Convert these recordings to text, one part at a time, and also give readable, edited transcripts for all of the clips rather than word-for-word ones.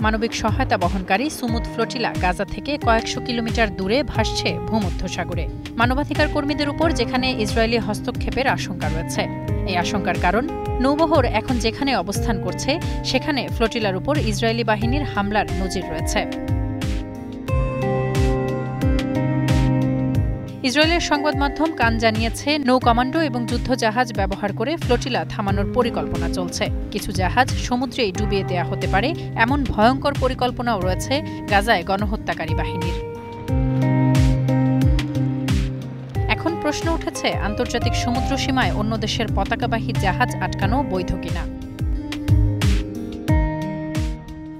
মানবিক সহায়তা বহনকারী সুমুদ ফ্লোটিলা গাজা থেকে কয়েকশো কিলোমিটার দূরে ভাসছে ভূমধ্যসাগরে। মানবাধিকার কর্মীদের উপর যেখানে ইসরায়েলি হস্তক্ষেপের আশঙ্কা রয়েছে। এই আশঙ্কার কারণ, নৌবহর এখন যেখানে অবস্থান করছে সেখানে ফ্লোটিলার উপর ইসরায়েলি বাহিনীর হামলার নজির রয়েছে। ইসরায়েলের সংবাদ মাধ্যম কান জানিয়েছে, নৌ কমান্ডো এবং যুদ্ধজাহাজ ব্যবহার করে ফ্লোটিলা থামানোর পরিকল্পনা চলছে। কিছু জাহাজ সমুদ্রেই ডুবিয়ে দেয়া হতে পারে এমন ভয়ঙ্কর পরিকল্পনাও রয়েছে গাজায় গণহত্যাকারী বাহিনীর। এখন প্রশ্ন উঠেছে, আন্তর্জাতিক সমুদ্র সীমায় অন্য দেশের পতাকাবাহী জাহাজ আটকানো বৈধ কিনা।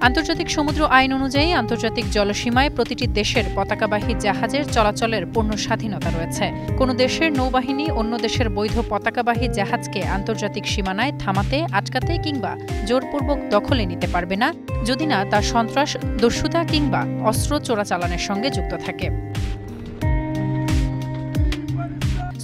আন্তর্জাতিক সমুদ্র আইন অনুযায়ী আন্তর্জাতিক জলসীমায় প্রতিটি দেশের পতাকাবাহী জাহাজের চলাচলের পূর্ণ স্বাধীনতা রয়েছে। কোনো দেশের নৌবাহিনী অন্য দেশের বৈধ পতাকাবাহী জাহাজকে আন্তর্জাতিক সীমানায় থামাতে, আটকাতে কিংবা জোরপূর্বক দখলে নিতে পারবে না, যদি না তা সন্ত্রাস, দস্যুতা কিংবা অস্ত্র চোরাচালানের সঙ্গে যুক্ত থাকে।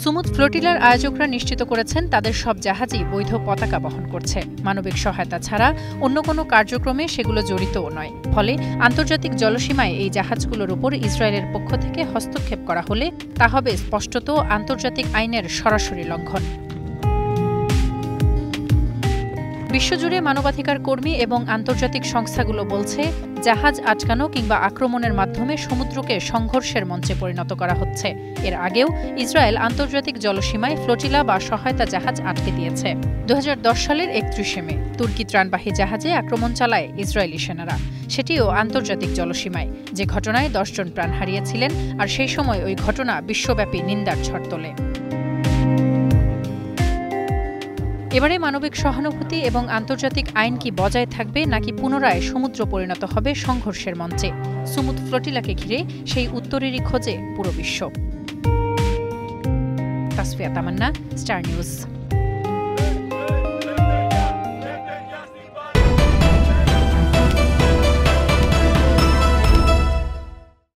সুমুদ ফ্লোটিলার আয়োজকরা নিশ্চিত করেছেন তাদের সব জাহাজই বৈধ পতাকা বহন করছে। মানবিক সহায়তা ছাড়া অন্য কোনো কার্যক্রমে সেগুলো জড়িতও নয়। ফলে আন্তর্জাতিক জলসীমায় এই জাহাজগুলোর উপর ইসরায়েলের পক্ষ থেকে হস্তক্ষেপ করা হলে তা হবে স্পষ্টত আন্তর্জাতিক আইনের সরাসরি লঙ্ঘন। বিশ্বজুড়ে মানবাধিকার কর্মী এবং আন্তর্জাতিক সংস্থাগুলো বলছে, জাহাজ আটকানো কিংবা আক্রমণের মাধ্যমে সমুদ্রকে সংঘর্ষের মঞ্চে পরিণত করা হচ্ছে। এর আগেও ইসরায়েল আন্তর্জাতিক জলসীমায় ফ্লোটিলা বা সহায়তা জাহাজ আটকে দিয়েছে। 2010 সালের 31 মে তুর্কি ত্রাণবাহী জাহাজে আক্রমণ চালায় ইসরায়েলি সেনারা। সেটিও আন্তর্জাতিক জলসীমায়, যে ঘটনায় 10 জন প্রাণ হারিয়েছিলেন, আর সেই সময় ওই ঘটনা বিশ্বব্যাপী নিন্দার ঝড় তোলে। এবারে মানবিক সহানুভূতি এবং আন্তর্জাতিক আইন কি বজায় থাকবে, নাকি পুনরায় সমুদ্র পরিণত হবে সংঘর্ষের মঞ্চে? সুমুদ ফ্লোটিলাকে ঘিরে সেই উত্তরেরই খোঁজে পুরো বিশ্ব। তাসফিয়া তামান্না, স্টার নিউজ।